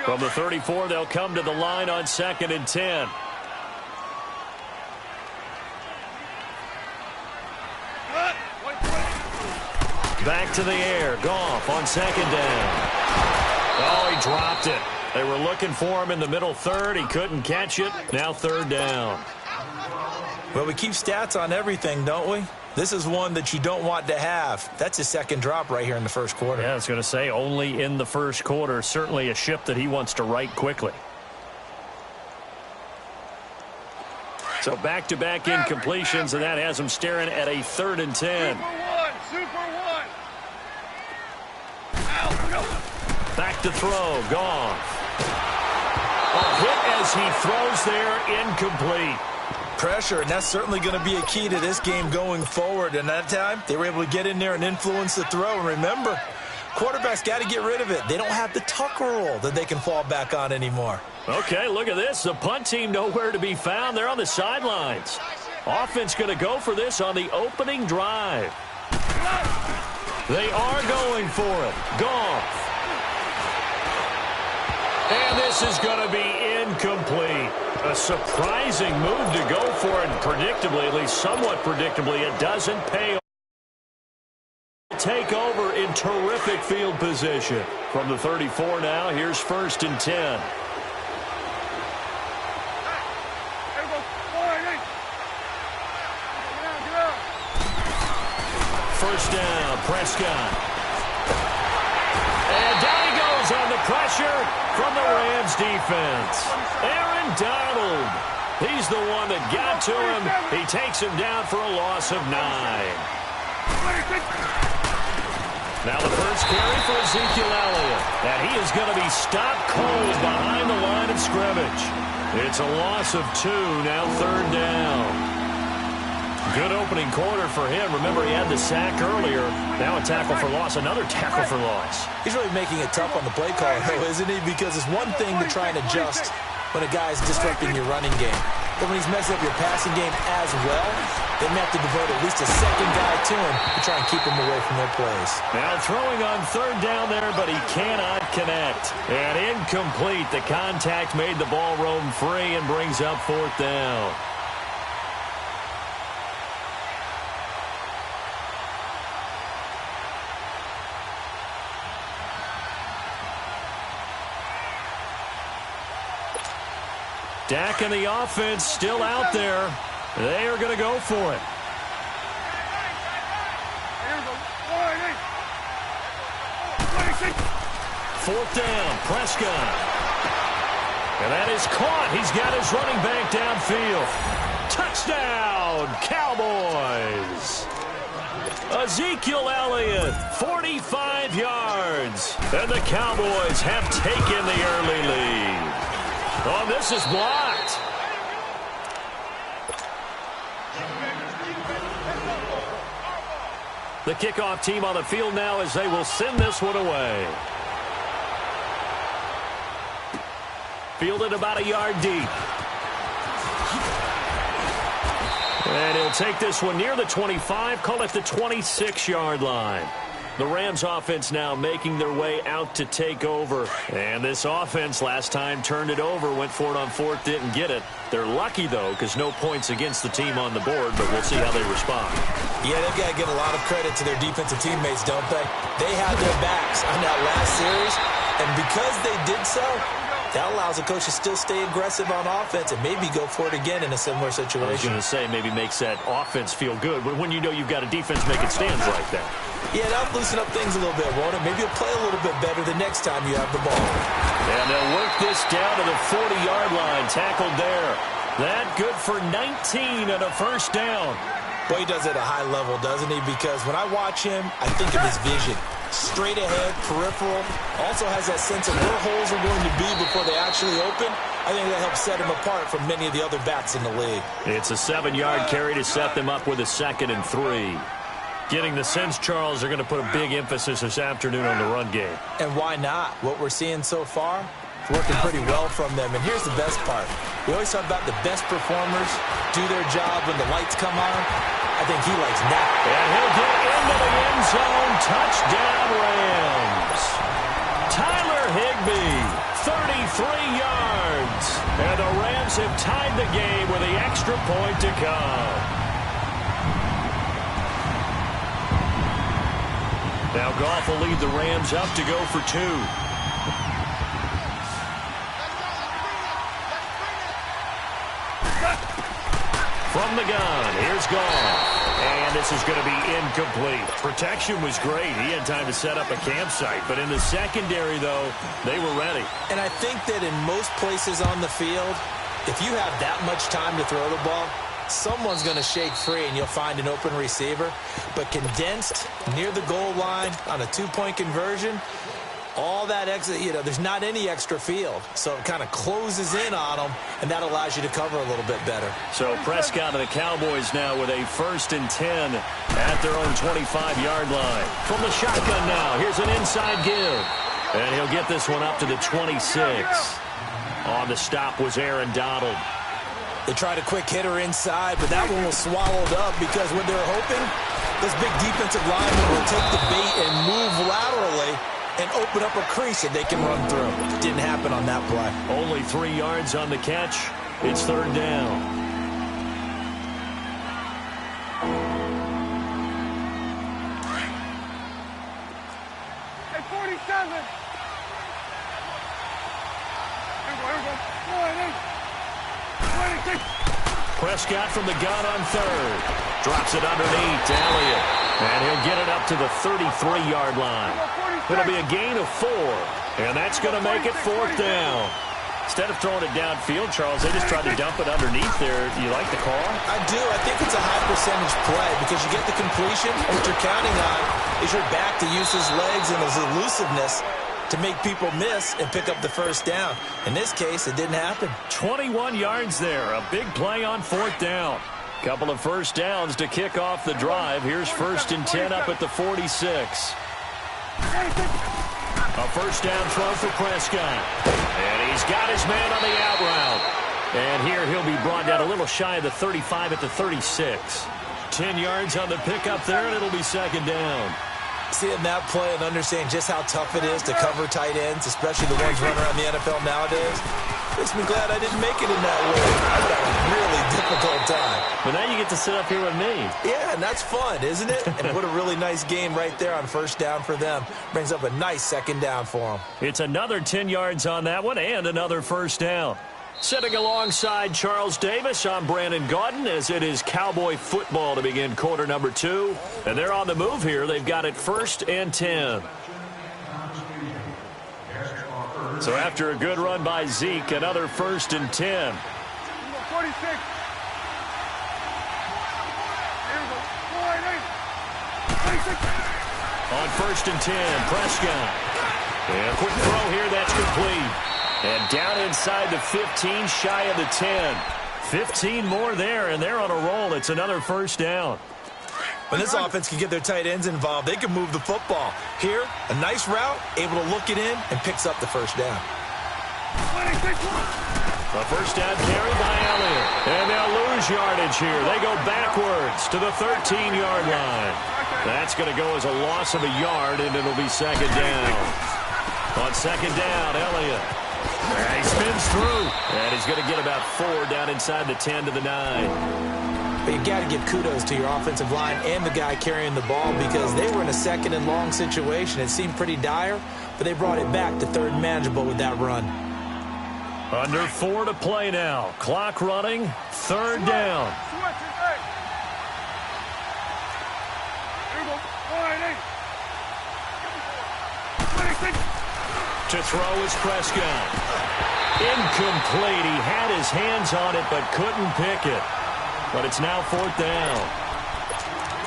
From the 34, they'll come to the line on 2nd and 10. Back to the air. Goff on 2nd down. Oh, he dropped it. They were looking for him in the middle third. He couldn't catch it. Now 3rd down. Well, we keep stats on everything, don't we? This is one that you don't want to have. That's his 2nd drop right here in the 1st quarter. Yeah, I was going to say only in the 1st quarter. Certainly a ship that he wants to right quickly. So back-to-back incompletions, and that has him staring at a 3rd and 10. Back to throw. Goff. A hit as he throws there, incomplete. Pressure, and that's certainly going to be a key to this game going forward. And that time, they were able to get in there and influence the throw. And remember, quarterbacks got to get rid of it. They don't have the tuck rule that they can fall back on anymore. Okay, look at this. The punt team nowhere to be found. They're on the sidelines. Offense going to go for this on the opening drive. They are going for it. Goff. And this is going to be incomplete. A surprising move to go for it. Predictably, at least somewhat predictably, it doesn't pay off. Take over in terrific field position. From the 34 now, here's 1st and 10. First down, Prescott. And down he goes on the pressure from the Rams defense. Aaron Donald. He's the one that got to him. He takes him down for a loss of 9. Now the first carry for Ezekiel Elliott. And he is going to be stopped cold behind the line of scrimmage. It's a loss of 2, now 3rd down. Good opening quarter for him. Remember, he had the sack earlier. Now a tackle for loss, another tackle for loss. He's really making it tough on the play call, though, isn't he? Because it's one thing to try and adjust when a guy's disrupting your running game. But when he's messing up your passing game as well, they may have to devote at least a second guy to him to try and keep him away from their plays. Now throwing on 3rd down there, but he cannot connect. And incomplete. The contact made the ball roam free and brings up 4th down. Dak and the offense still out there. They are going to go for it. Fourth down, Prescott. And that is caught. He's got his running back downfield. Touchdown, Cowboys. Ezekiel Elliott, 45 yards. And the Cowboys have taken the early lead. Oh, this is blocked. The kickoff team on the field now as they will send this one away. Fielded about a yard deep. And he'll take this one near the 25, call it the 26-yard line. The Rams offense now making their way out to take over. And this offense last time turned it over, went for it on 4th, didn't get it. They're lucky, though, because no points against the team on the board, but we'll see how they respond. Yeah, they've got to give a lot of credit to their defensive teammates, don't they? They had their backs on that last series, and because they did so, that allows the coach to still stay aggressive on offense and maybe go for it again in a similar situation. I was going to say, maybe makes that offense feel good, but when you know you've got a defense making stands like that. Yeah, that'll loosen up things a little bit, won't it? Maybe you'll play a little bit better the next time you have the ball. And they'll work this down to the 40-yard line, tackled there. That good for 19 and a first down. Boy, he does it at a high level, doesn't he? Because when I watch him, I think of his vision. Straight ahead, peripheral. Also has that sense of where holes are going to be before they actually open. I think that helps set him apart from many of the other backs in the league. It's a 7-yard carry to set them up with a 2nd and 3. Getting the sense, Charles, are going to put a big emphasis this afternoon on the run game. And why not? What we're seeing so far, it's working pretty well from them. And here's the best part. We always talk about the best performers do their job when the lights come on. I think he likes that. And he'll get into the end zone. Touchdown, Rams. Tyler Higbee, 33 yards. And the Rams have tied the game with the extra point to come. Now Goff will lead the Rams up to go for 2. From the gun, here's Goff. And this is going to be incomplete. Protection was great. He had time to set up a campsite. But in the secondary, though, they were ready. And I think that in most places on the field, if you have that much time to throw the ball, someone's going to shake free and you'll find an open receiver. But condensed near the goal line on a 2-point conversion, all that extra, there's not any extra field. So it kind of closes in on them, and that allows you to cover a little bit better. So Prescott and the Cowboys now with a 1st and 10 at their own 25-yard line. From the shotgun now, here's an inside give. And he'll get this one up to the 26. On the stop was Aaron Donald. They tried a quick hitter inside, but that one was swallowed up because what they're hoping, this big defensive lineman will take the bait and move laterally and open up a crease that they can run through. Didn't happen on that play. Only 3 yards on the catch. It's 3rd down. Hey, 47. Here we go. 26. Prescott from the gun on 3rd. Drops it underneath to Elliott. And he'll get it up to the 33-yard line. It'll be a gain of 4. And that's going to make it 4th down. Instead of throwing it downfield, Charles, they just tried to dump it underneath there. Do you like the call? I do. I think it's a high percentage play because you get the completion. What you're counting on is your back to use his legs and his elusiveness to make people miss and pick up the 1st down. In this case, it didn't happen. 21 yards there. A big play on 4th down. Couple of 1st downs to kick off the drive. Here's 1st and 10 up at the 46. A 1st down throw for Prescott. And he's got his man on the out route. And here he'll be brought down a little shy of the 35 at the 36. 10 yards on the pickup there, and it'll be 2nd down. Seeing that play and understanding just how tough it is to cover tight ends, especially the ones running around the NFL nowadays, makes me glad I didn't make it in that way. I would have a really difficult time. But now you get to sit up here with me. Yeah, and that's fun, isn't it? And what a really nice game right there on 1st down for them. Brings up a nice 2nd down for them. It's another 10 yards on that one and another 1st down. Sitting alongside Charles Davis, I'm Brandon Gaudin as it is Cowboy football to begin quarter number 2. And they're on the move here. They've got it 1st and 10. So after a good run by Zeke, another 1st and 10. 46. Here we go. 26. On 1st and 10, Prescott. And a quick throw here, that's complete. And down inside the 15, shy of the 10. 15 more there, and they're on a roll. It's another 1st down. When this offense can get their tight ends involved, they can move the football. Here, a nice route, able to look it in, and picks up the 1st down. 26. A 1st down carry by Elliott. And they'll lose yardage here. They go backwards to the 13-yard line. That's going to go as a loss of a yard, and it'll be 2nd down. On 2nd down, Elliott. He spins through. And he's going to get about 4 down inside the 10 to the 9. But you got to give kudos to your offensive line and the guy carrying the ball because they were in a 2nd and long situation. It seemed pretty dire, but they brought it back to 3rd and manageable with that run. Under 4 to play now. Clock running. 3rd down. To throw is Prescott. Incomplete. He had his hands on it but couldn't pick it. But it's now 4th down.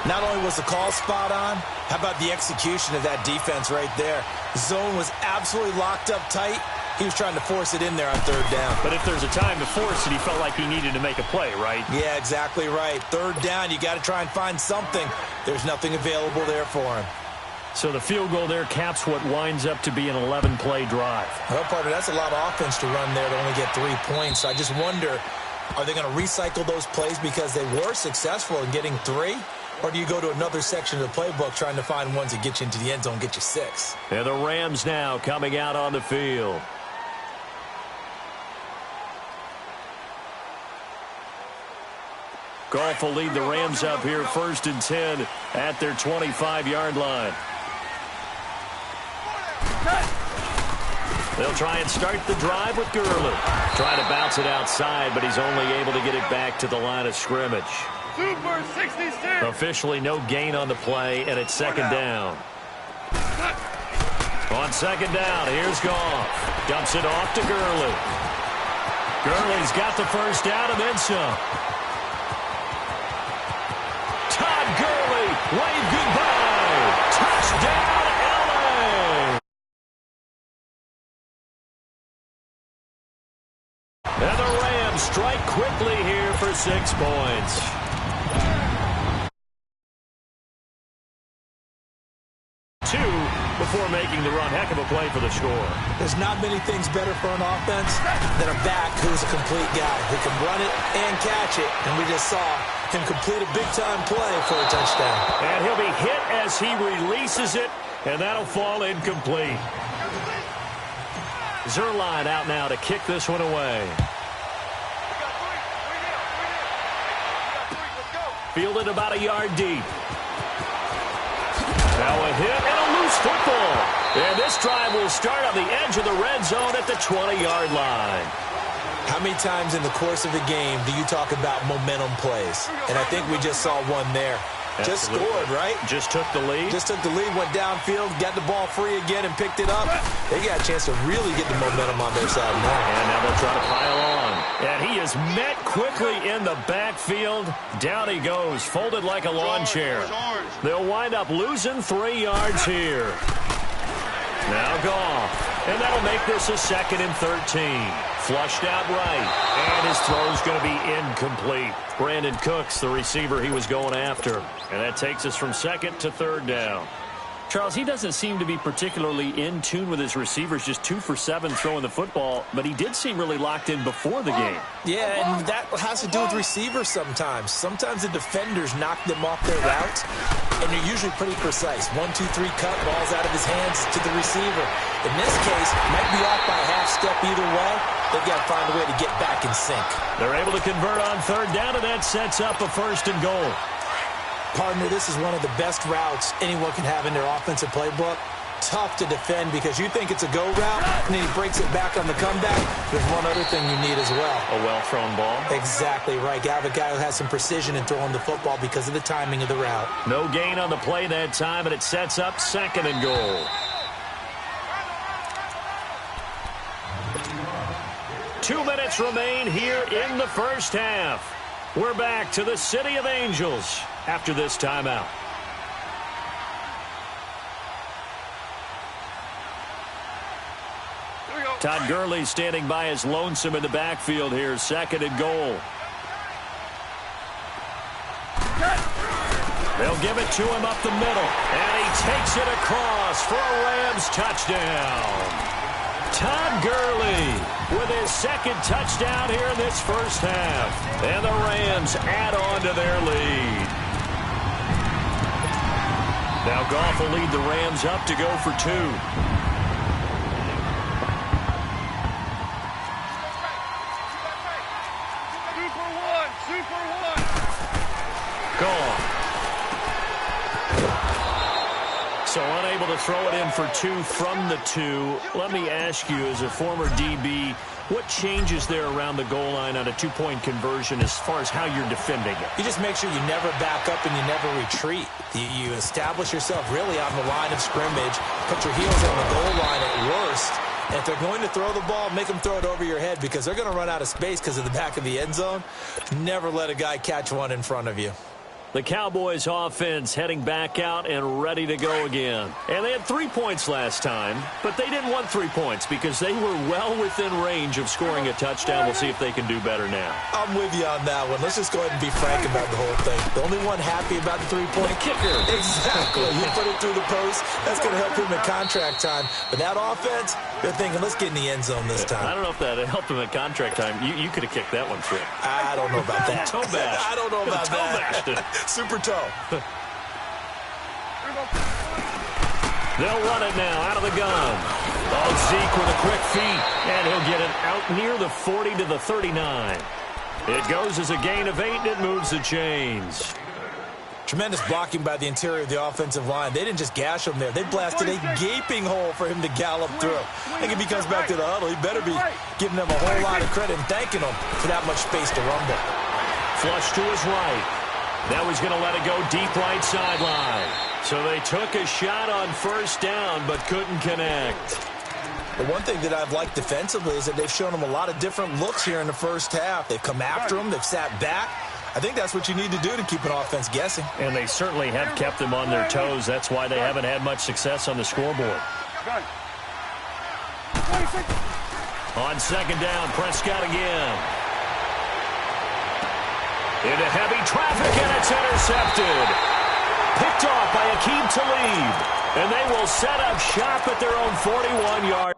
Not only was the call spot on, how about the execution of that defense right there? Zone was absolutely locked up tight. He was trying to force it in there on 3rd down. But if there's a time to force it, he felt like he needed to make a play, right? Yeah, exactly right. 3rd down, you got to try and find something. There's nothing available there for him. So the field goal there caps what winds up to be an 11-play drive. Well, partner, that's a lot of offense to run there to only get 3 points. So I just wonder, are they going to recycle those plays because they were successful in getting 3? or do you go to another section of the playbook trying to find ones that get you into the end zone, get you 6? And the Rams now coming out on the field. Goff will lead the Rams up here 1st and 10 at their 25-yard line. They'll try and start the drive with Gurley. Trying to bounce it outside, but he's only able to get it back to the line of scrimmage. Super 66. Officially no gain on the play, and it's 2nd down. On 2nd down, here's Goff. Dumps it off to Gurley. Gurley's got the 1st down and then some. Todd Gurley, wave goodbye. Touchdown, LA. And the Rams strike quickly here for 6 points. Before making the run. Heck of a play for the score. There's not many things better for an offense than a back who's a complete guy who can run it and catch it. And we just saw him complete a big-time play for a touchdown. And he'll be hit as he releases it, and that'll fall incomplete. Zuerlein out now to kick this one away. Fielded about a yard deep. Now a hit and a loose football. And this drive will start on the edge of the red zone at the 20-yard line. How many times in the course of a game do you talk about momentum plays? And I think we just saw one there. Just scored, right? Just took the lead. Just took the lead, went downfield, got the ball free again, and picked it up. They got a chance to really get the momentum on their side now. And now they'll try to pile on. And he is met quickly in the backfield. Down he goes, folded like a lawn chair. They'll wind up losing 3 yards here. Now Goff. And that'll make this a 2nd and 13. Flushed out right. And his throw's going to be incomplete. Brandon Cooks, the receiver he was going after. And that takes us from 2nd to 3rd down. Charles, he doesn't seem to be particularly in tune with his receivers, just 2 for 7 throwing the football, but he did seem really locked in before the game. Yeah, and that has to do with receivers sometimes. Sometimes the defenders knock them off their routes, and they're usually pretty precise. 1, 2, 3 cut, balls out of his hands to the receiver. In this case, might be off by a half step either way. They've got to find a way to get back in sync. They're able to convert on 3rd down, and that sets up a 1st and goal. Partner, this is one of the best routes anyone can have in their offensive playbook. Tough to defend because you think it's a go route, and then he breaks it back on the comeback. There's one other thing you need as well. A well-thrown ball. Exactly right. You have a guy who has some precision in throwing the football because of the timing of the route. No gain on the play that time, and it sets up 2nd and goal. 2 minutes remain here in the 1st half. We're back to the City of Angels after this timeout. Todd Gurley standing by as lonesome in the backfield here. 2nd and goal. They'll give it to him up the middle. And he takes it across for a Rams touchdown. Todd Gurley with his 2nd touchdown here in this 1st half. And the Rams add on to their lead. Now Goff will lead the Rams up to go for 2. Goff. So unable to throw it in for 2 from the 2. Let me ask you, as a former DB, what changes there around the goal line on a 2-point conversion as far as how you're defending it? You just make sure you never back up and you never retreat. You establish yourself really on the line of scrimmage, put your heels on the goal line at worst. And if they're going to throw the ball, make them throw it over your head because they're going to run out of space because of the back of the end zone. Never let a guy catch one in front of you. The Cowboys offense heading back out and ready to go again. And they had 3 points last time, but they didn't want 3 points because they were well within range of scoring a touchdown. We'll see if they can do better now. I'm with you on that one. Let's just go ahead and be frank about the whole thing. The only one happy about the 3-point kicker. Exactly. You put it through the post. That's going to help him in contract time. But that offense, They're thinking, let's get in the end zone this time. I don't know if that helped him at contract time. You could have kicked that one through. I don't know about that. Toe bash. I don't know about that. Super toe. They'll run it now out of the gun. Oh, Zeke with a quick feet, and he'll get it out near the 40 to the 39. It goes as a gain of 8, and it moves the chains. Tremendous blocking by the interior of the offensive line. They didn't just gash him there. They blasted a gaping hole for him to gallop through. I think if he comes back to the huddle, he better be giving them a whole lot of credit and thanking them for that much space to rumble. Flush to his right. Now he's going to let it go deep right sideline. So they took a shot on first down, but couldn't connect. The one thing that I've liked defensively is that they've shown him a lot of different looks here in the first half. They've come after him. They've sat back. I think that's what you need to do to keep an offense guessing. And they certainly have kept them on their toes. That's why they haven't had much success on the scoreboard. On second down, Prescott again. Into heavy traffic, and it's intercepted. Picked off by Aqib Talib. And they will set up shop at their own 41-yard.